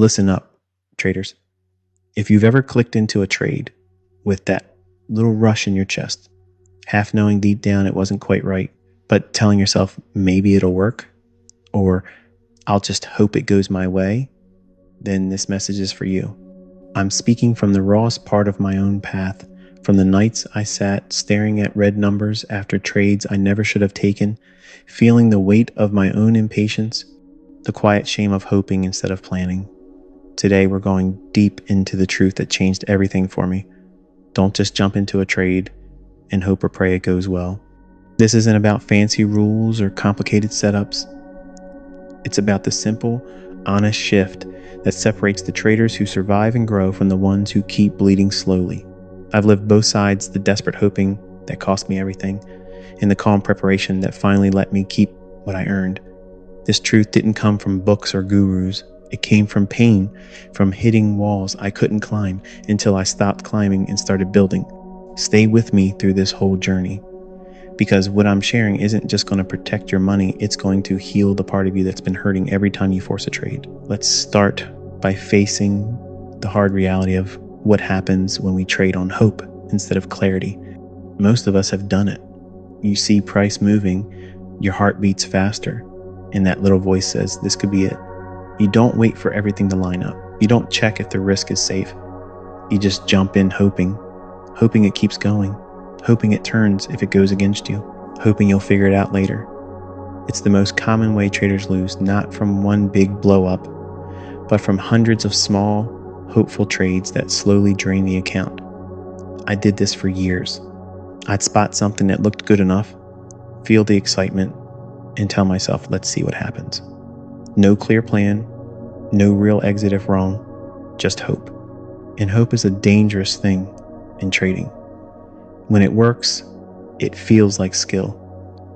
Listen up, traders. If you've ever clicked into a trade with that little rush in your chest, half knowing deep down it wasn't quite right, but telling yourself maybe it'll work, or I'll just hope it goes my way, then this message is for you. I'm speaking from the rawest part of my own path, from the nights I sat staring at red numbers after trades I never should have taken, feeling the weight of my own impatience, the quiet shame of hoping instead of planning. Today we're going deep into the truth that changed everything for me. Don't just jump into a trade and hope or pray it goes well. This isn't about fancy rules or complicated setups. It's about the simple, honest shift that separates the traders who survive and grow from the ones who keep bleeding slowly. I've lived both sides, the desperate hoping that cost me everything, and the calm preparation that finally let me keep what I earned. This truth didn't come from books or gurus. It came from pain, from hitting walls I couldn't climb until I stopped climbing and started building. Stay with me through this whole journey, because what I'm sharing isn't just going to protect your money, it's going to heal the part of you that's been hurting every time you force a trade. Let's start by facing the hard reality of what happens when we trade on hope instead of clarity. Most of us have done it. You see price moving, your heart beats faster, and that little voice says, this could be it. You don't wait for everything to line up. You don't check if the risk is safe. You just jump in hoping it keeps going, hoping it turns if it goes against you, hoping you'll figure it out later. It's the most common way traders lose, not from one big blow up, but from hundreds of small, hopeful trades that slowly drain the account. I did this for years. I'd spot something that looked good enough, feel the excitement, and tell myself, let's see what happens. No clear plan, no real exit if wrong, just hope. And hope is a dangerous thing in trading. When it works, it feels like skill.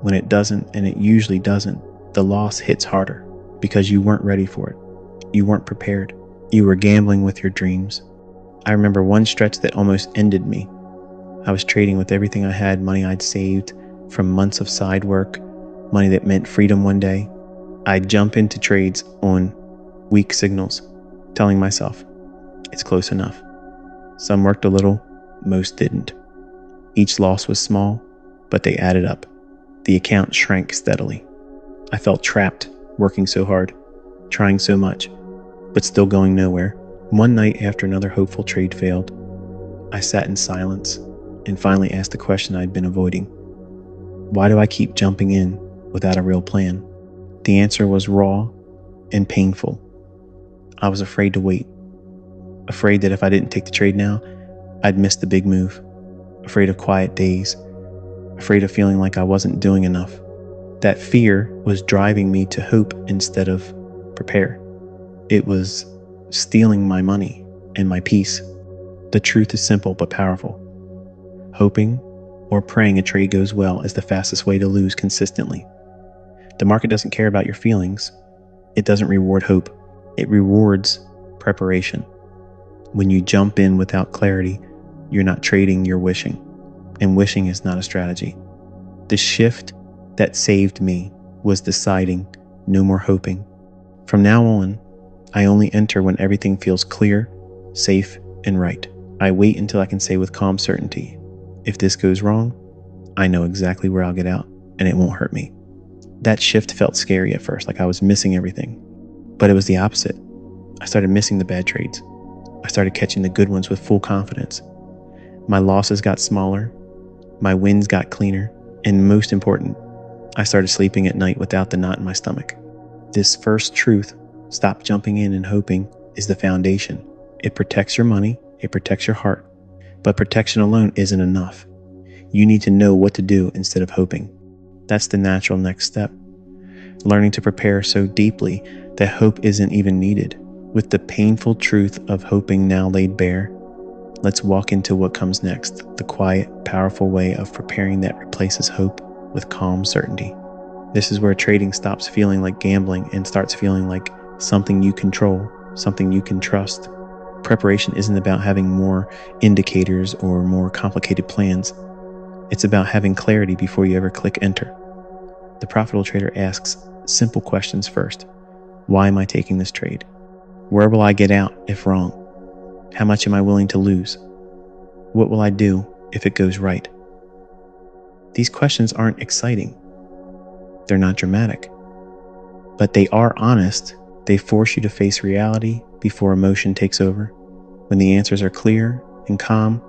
When it doesn't, and it usually doesn't, the loss hits harder because you weren't ready for it. You weren't prepared. You were gambling with your dreams. I remember one stretch that almost ended me. I was trading with everything I had, money I'd saved from months of side work, money that meant freedom one day. I'd jump into trades on weak signals, telling myself, it's close enough. Some worked a little, most didn't. Each loss was small, but they added up. The account shrank steadily. I felt trapped, working so hard, trying so much, but still going nowhere. One night after another hopeful trade failed, I sat in silence and finally asked the question I'd been avoiding. Why do I keep jumping in without a real plan? The answer was raw and painful. I was afraid to wait. Afraid that if I didn't take the trade now, I'd miss the big move. Afraid of quiet days. Afraid of feeling like I wasn't doing enough. That fear was driving me to hope instead of prepare. It was stealing my money and my peace. The truth is simple but powerful. Hoping or praying a trade goes well is the fastest way to lose consistently. The market doesn't care about your feelings. It doesn't reward hope. It rewards preparation. When you jump in without clarity, you're not trading, you're wishing. And wishing is not a strategy. The shift that saved me was deciding no more hoping. From now on, I only enter when everything feels clear, safe, and right. I wait until I can say with calm certainty, if this goes wrong, I know exactly where I'll get out, and it won't hurt me. That shift felt scary at first, like I was missing everything. But it was the opposite. I started missing the bad trades. I started catching the good ones with full confidence. My losses got smaller, my wins got cleaner, and most important, I started sleeping at night without the knot in my stomach. This first truth, stop jumping in and hoping, is the foundation. It protects your money, it protects your heart, but protection alone isn't enough. You need to know what to do instead of hoping. That's the natural next step. Learning to prepare so deeply that hope isn't even needed. With the painful truth of hoping now laid bare, let's walk into what comes next, the quiet, powerful way of preparing that replaces hope with calm certainty. This is where trading stops feeling like gambling and starts feeling like something you control, something you can trust. Preparation isn't about having more indicators or more complicated plans. It's about having clarity before you ever click enter. The profitable trader asks simple questions first. Why am I taking this trade? Where will I get out if wrong? How much am I willing to lose? What will I do if it goes right? These questions aren't exciting. They're not dramatic. But they are honest. They force you to face reality before emotion takes over. When the answers are clear and calm,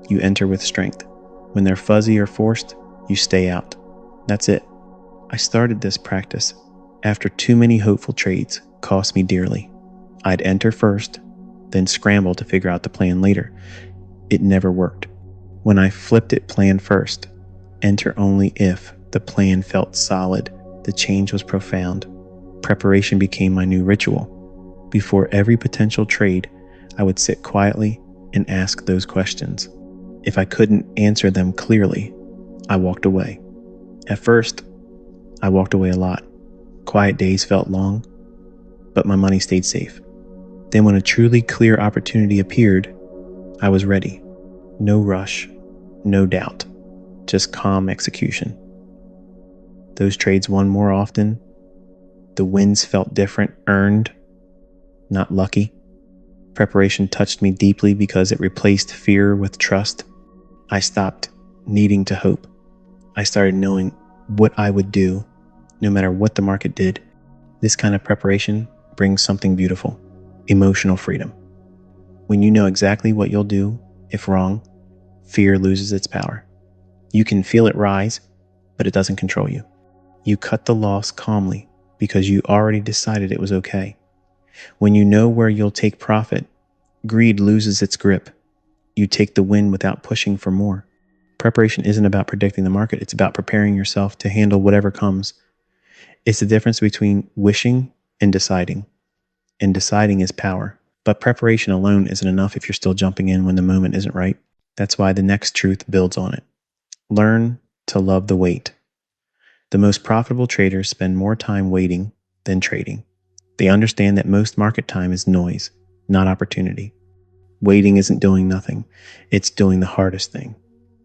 you enter with strength. When they're fuzzy or forced, you stay out. That's it. I started this practice after too many hopeful trades cost me dearly. I'd enter first, then scramble to figure out the plan later. It never worked. When I flipped it plan first, enter only if the plan felt solid, the change was profound. Preparation became my new ritual. Before every potential trade, I would sit quietly and ask those questions. If I couldn't answer them clearly, I walked away. At first, I walked away a lot. Quiet days felt long, but my money stayed safe. Then when a truly clear opportunity appeared, I was ready. No rush, no doubt, just calm execution. Those trades won more often. The wins felt different, earned, not lucky. Preparation touched me deeply because it replaced fear with trust. I stopped needing to hope. I started knowing what I would do no matter what the market did. This kind of preparation brings something beautiful, emotional freedom. When you know exactly what you'll do, if wrong, fear loses its power. You can feel it rise, but it doesn't control you. You cut the loss calmly because you already decided it was okay. When you know where you'll take profit, greed loses its grip. You take the win without pushing for more. Preparation isn't about predicting the market. It's about preparing yourself to handle whatever comes. It's the difference between wishing and deciding. And deciding is power. But preparation alone isn't enough if you're still jumping in when the moment isn't right. That's why the next truth builds on it. Learn to love the wait. The most profitable traders spend more time waiting than trading. They understand that most market time is noise, not opportunity. Waiting isn't doing nothing. It's doing the hardest thing,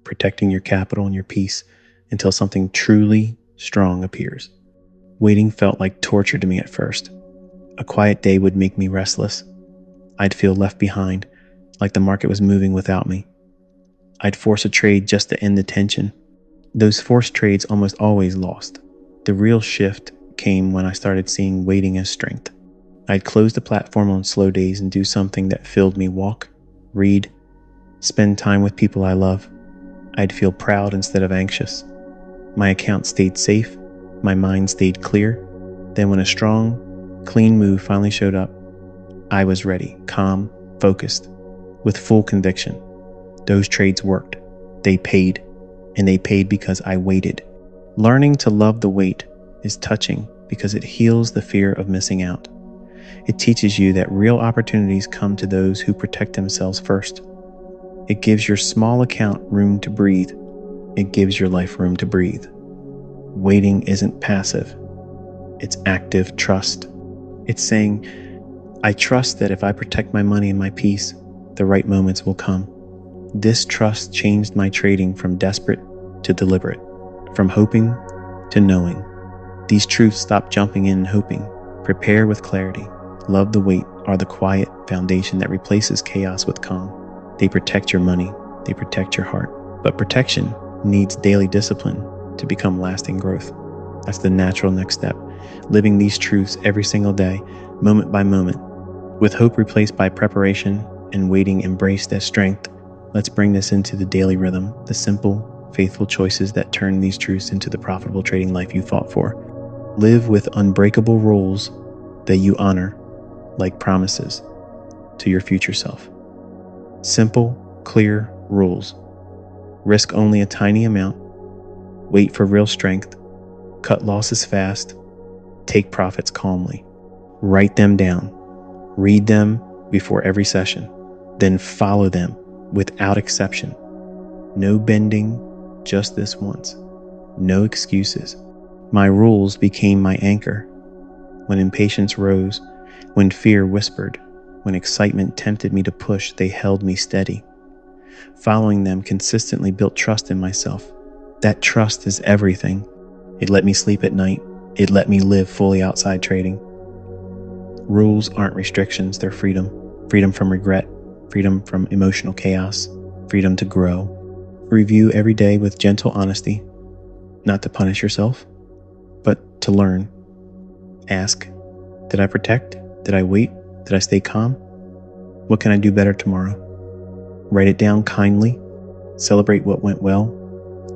protecting your capital and your peace until something truly strong appears. Waiting felt like torture to me at first. A quiet day would make me restless. I'd feel left behind, like the market was moving without me. I'd force a trade just to end the tension. Those forced trades almost always lost. The real shift came when I started seeing waiting as strength. I'd close the platform on slow days and do something that filled me: walk, read, spend time with people I love. I'd feel proud instead of anxious. My account stayed safe. My mind stayed clear. Then when a strong, clean move finally showed up, I was ready, calm, focused, with full conviction. Those trades worked. They paid. And they paid because I waited. Learning to love the wait is touching because it heals the fear of missing out. It teaches you that real opportunities come to those who protect themselves first. It gives your small account room to breathe. It gives your life room to breathe. Waiting isn't passive. It's active trust. It's saying, I trust that if I protect my money and my peace, the right moments will come. This trust changed my trading from desperate to deliberate, from hoping to knowing. These truths stop jumping in and hoping. Prepare with clarity. Love the wait are the quiet foundation that replaces chaos with calm. They protect your money. They protect your heart. But protection needs daily discipline to become lasting growth. That's the natural next step. Living these truths every single day, moment by moment. With hope replaced by preparation and waiting embraced as strength, let's bring this into the daily rhythm, the simple, faithful choices that turn these truths into the profitable trading life you fought for. Live with unbreakable rules that you honor, like promises to your future self. Simple, clear rules. Risk only a tiny amount. Wait for real strength. Cut losses fast. Take profits calmly. Write them down. Read them before every session. Then follow them without exception. No bending, just this once. No excuses. My rules became my anchor. When impatience rose, when fear whispered, when excitement tempted me to push, they held me steady. Following them consistently built trust in myself. That trust is everything. It let me sleep at night. It let me live fully outside trading. Rules aren't restrictions, they're freedom. Freedom from regret, freedom from emotional chaos, freedom to grow. Review every day with gentle honesty, not to punish yourself, but to learn. Ask, did I protect? Did I wait? Did I stay calm? What can I do better tomorrow? Write it down kindly. Celebrate what went well.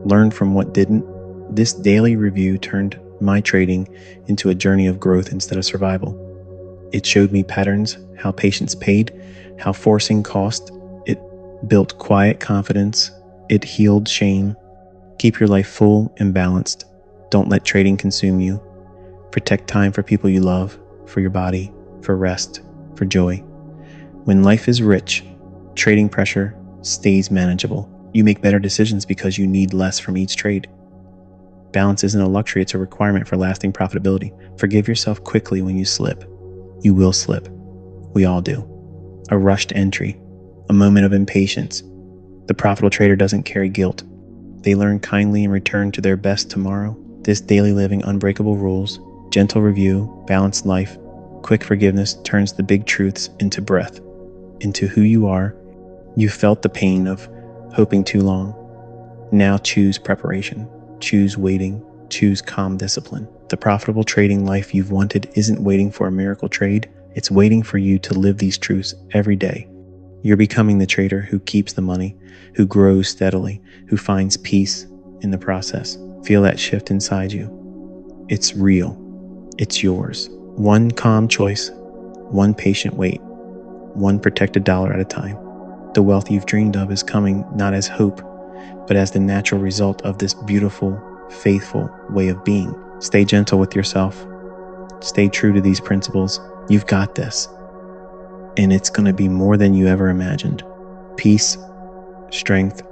Learn from what didn't. This daily review turned my trading into a journey of growth instead of survival. It showed me patterns, how patience paid, how forcing cost. It built quiet confidence. It healed shame. Keep your life full and balanced. Don't let trading consume you. Protect time for people you love, for your body, for rest, for joy. When life is rich, trading pressure stays manageable. You make better decisions because you need less from each trade. Balance isn't a luxury, it's a requirement for lasting profitability. Forgive yourself quickly when you slip. You will slip. We all do. A rushed entry, a moment of impatience. The profitable trader doesn't carry guilt. They learn kindly and return to their best tomorrow. This daily living, unbreakable rules, gentle review, balanced life, quick forgiveness turns the big truths into breath, into who you are. You felt the pain of hoping too long. Now choose preparation, choose waiting, choose calm discipline. The profitable trading life you've wanted isn't waiting for a miracle trade. It's waiting for you to live these truths every day. You're becoming the trader who keeps the money, who grows steadily, who finds peace in the process. Feel that shift inside you. It's real. It's yours. One calm choice, one patient wait, one protected dollar at a time. The wealth you've dreamed of is coming not as hope, but as the natural result of this beautiful, faithful way of being. Stay gentle with yourself. Stay true to these principles. You've got this. And it's going to be more than you ever imagined. Peace, strength,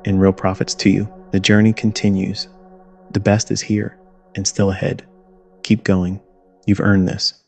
and real profits to you. The journey continues. The best is here and still ahead. Keep going. You've earned this.